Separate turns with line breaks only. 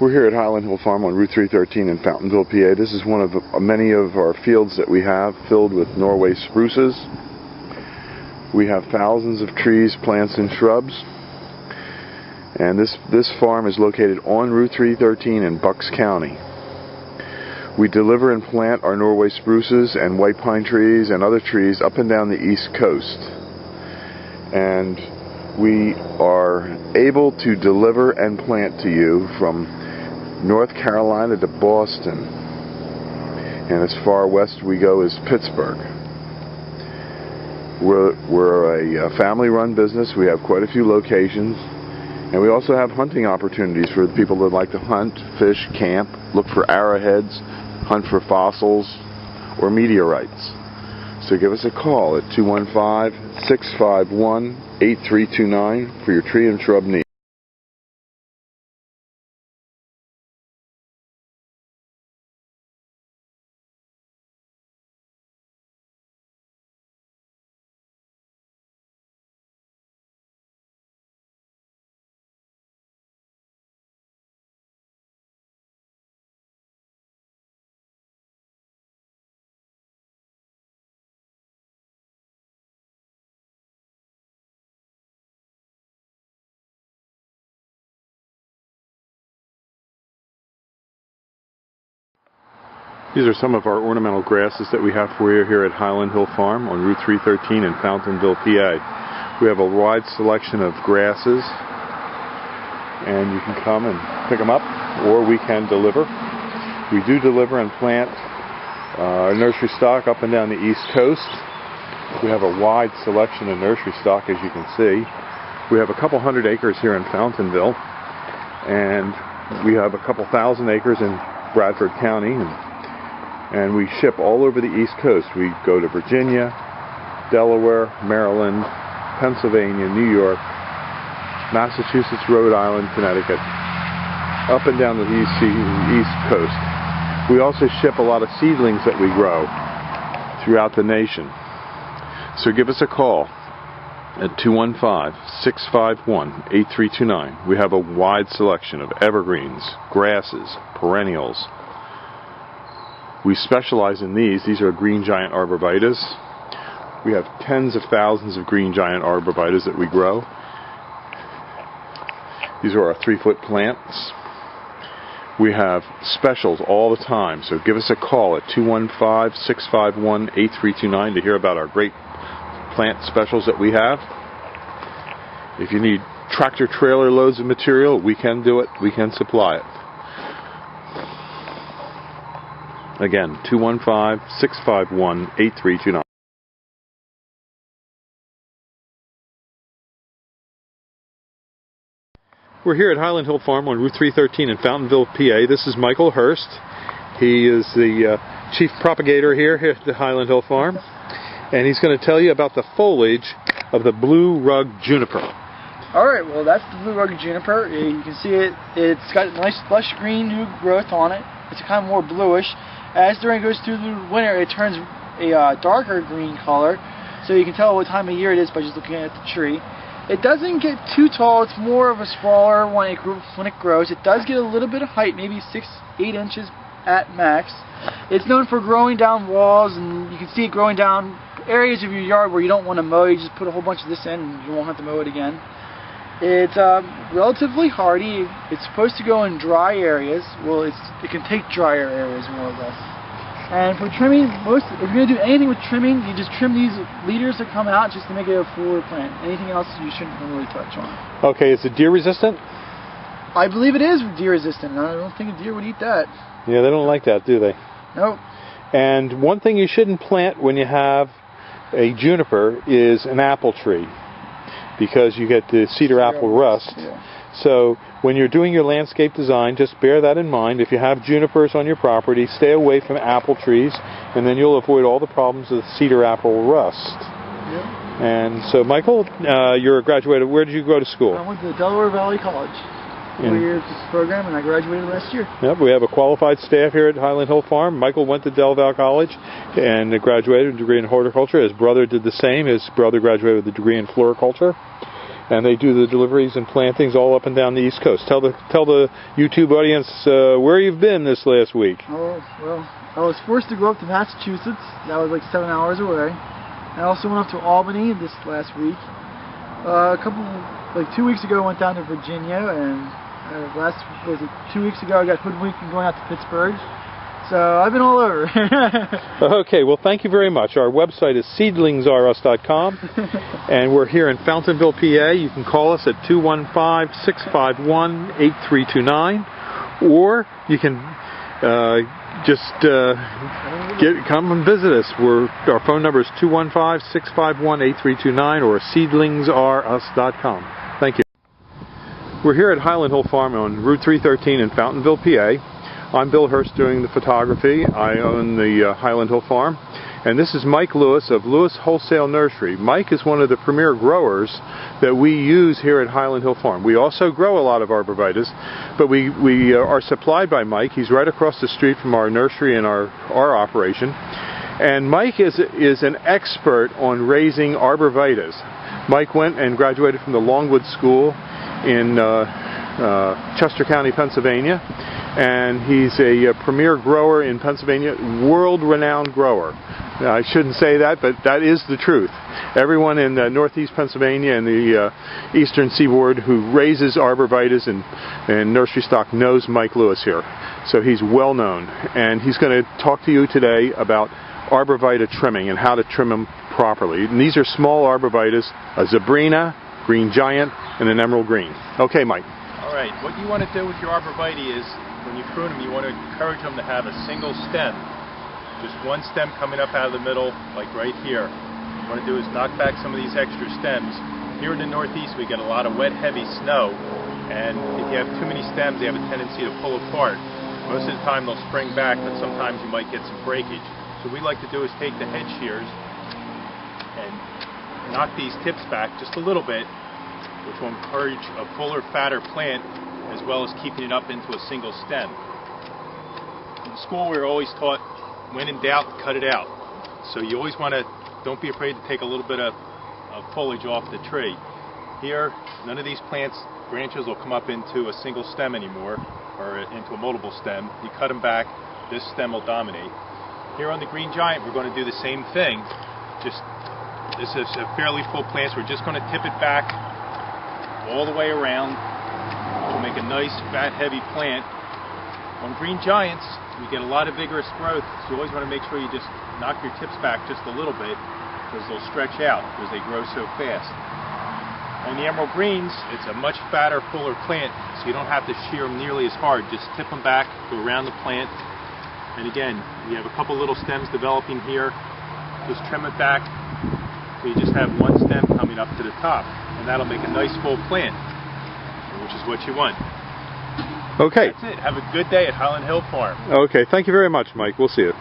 We're here at Highland Hill Farm on Route 313 in Fountainville, PA. This is one of many of our fields that we have filled with Norway spruces. We have thousands of trees, plants, and shrubs. And this farm is located on Route 313 in Bucks County. We deliver and plant our Norway spruces and white pine trees and other trees up and down the East Coast. And we are able to deliver and plant to you from North Carolina to Boston, and as far west we go as Pittsburgh. We're a family-run business. We have quite a few locations, and we also have hunting opportunities for the people that like to hunt, fish, camp, look for arrowheads, hunt for fossils or meteorites. So give us a call at 215-651-8329 for your tree and shrub needs. These are some of our ornamental grasses that we have for you here at Highland Hill Farm on Route 313 in Fountainville, PA. We have a wide selection of grasses, and you can come and pick them up, or we can deliver. We do deliver and plant our nursery stock up and down the East Coast. We have a wide selection of nursery stock, as you can see. We have a couple hundred acres here in Fountainville, and we have a couple thousand acres in Bradford County, and we ship all over the East Coast. We go to Virginia, Delaware, Maryland, Pennsylvania, New York, Massachusetts, Rhode Island, Connecticut, up and down the East Coast. We also ship a lot of seedlings that we grow throughout the nation. So give us a call at 215-651-8329. We have a wide selection of evergreens, grasses, perennials. We specialize in these. These are green giant arborvitaes. We have tens of thousands of green giant arborvitaes that we grow. These are our 3-foot plants. We have specials all the time, so give us a call at 215-651-8329 to hear about our great plant specials that we have. If you need tractor trailer loads of material, we can do it. We can supply it. Again, 215-651-8329. We're here at Highland Hill Farm on Route 313 in Fountainville, PA. This is Michael Hurst. He is the chief propagator here at the Highland Hill Farm. And he's going to tell you about the foliage of the blue rug juniper.
Alright, well that's the blue rug juniper. You can see it's got a nice lush green new growth on it. It's kind of more bluish. As it goes through the winter, it turns a darker green color, so you can tell what time of year it is by just looking at the tree. It doesn't get too tall. It's more of a smaller when it grows. It does get a little bit of height, maybe 6-8 inches at max. It's known for growing down walls, and you can see it growing down areas of your yard where you don't want to mow. You just put a whole bunch of this in, and you won't have to mow it again. It's relatively hardy. It's supposed to go in dry areas. Well, it can take drier areas more or less. And for trimming, if you're going to do anything with trimming, you just trim these leaders that come out just to make it a fuller plant. Anything else you shouldn't really touch on.
Okay, is it deer resistant?
I believe it is deer resistant. I don't think a deer would eat that.
Yeah, they don't like that, do they?
Nope.
And one thing you shouldn't plant when you have a juniper is an apple tree, because you get the cedar apple rust.
Yeah.
So when you're doing your landscape design, just bear that in mind. If you have junipers on your property, stay away from apple trees, and then you'll avoid all the problems of the cedar apple rust.
Yep.
And so, Michael, you're a graduate. Where did you go to school?
I went to Delaware Valley College. 4 years this program, and I graduated last year.
Yep, we have a qualified staff here at Highland Hill Farm. Michael went to Del Val College and graduated with a degree in horticulture. His brother did the same. His brother graduated with a degree in floriculture. and they do the deliveries and plantings all up and down the East Coast. Tell the YouTube audience where you've been this last week.
Oh, well, I was forced to go up to Massachusetts. That was like 7 hours away. I also went up to Albany this last week. Like 2 weeks ago, I went down to Virginia, and 2 weeks ago, I got hoodwinked and going out to Pittsburgh. So I've been all over.
Okay, well, thank you very much. Our website is seedlingsrus.com, and we're here in Fountainville, PA. You can call us at 215-651-8329, or you can come and visit us. Our phone number is 215-651-8329 or seedlingsrus.com. Thank you. We're here at Highland Hill Farm on Route 313 in Fountainville, PA. I'm Bill Hurst doing the photography. I own the Highland Hill Farm. And this is Mike Lewis of Lewis Wholesale Nursery. Mike is one of the premier growers that we use here at Highland Hill Farm. We also grow a lot of arborvitaes, but we are supplied by Mike. He's right across the street from our nursery and our operation. And Mike is an expert on raising arborvitaes. Mike went and graduated from the Longwood School in Chester County, Pennsylvania. And he's a premier grower in Pennsylvania, world-renowned grower. I shouldn't say that, but that is the truth. Everyone in northeast Pennsylvania and the eastern seaboard who raises arborvitaes and nursery stock knows Mike Lewis here. So he's well known. And he's going to talk to you today about arborvitae trimming and how to trim them properly. And these are small arborvitaes, a Zebrina, green giant, and an emerald green. Okay, Mike.
All right, what you want to do with your arborvitae is, when you prune them, you want to encourage them to have a single stem. Just one stem coming up out of the middle, like right here. What you want to do is knock back some of these extra stems. Here in the Northeast, we get a lot of wet, heavy snow, and if you have too many stems, they have a tendency to pull apart. Most of the time, they'll spring back, but sometimes you might get some breakage. So what we like to do is take the head shears and knock these tips back just a little bit, which will encourage a fuller, fatter plant, as well as keeping it up into a single stem. In school, we were always taught, when in doubt, cut it out. So you always want to, don't be afraid to take a little bit of foliage off the tree. Here, none of these plants, branches will come up into a single stem anymore, or into a multiple stem. You cut them back, this stem will dominate. Here on the green giant, we're going to do the same thing. This is a fairly full plant, so we're just going to tip it back all the way around, which will make a nice, fat, heavy plant. On green giants, we get a lot of vigorous growth, so you always want to make sure you just knock your tips back just a little bit, because they'll stretch out because they grow so fast. On the emerald greens, it's a much fatter, fuller plant, so you don't have to shear them nearly as hard. Just tip them back, go around the plant, and again, you have a couple little stems developing here. Just trim it back, so you just have one stem coming up to the top, and that'll make a nice full plant, which is what you want.
Okay.
That's it. Have a good day at Highland Hill Farm.
Okay, thank you very much, Mike. We'll see you.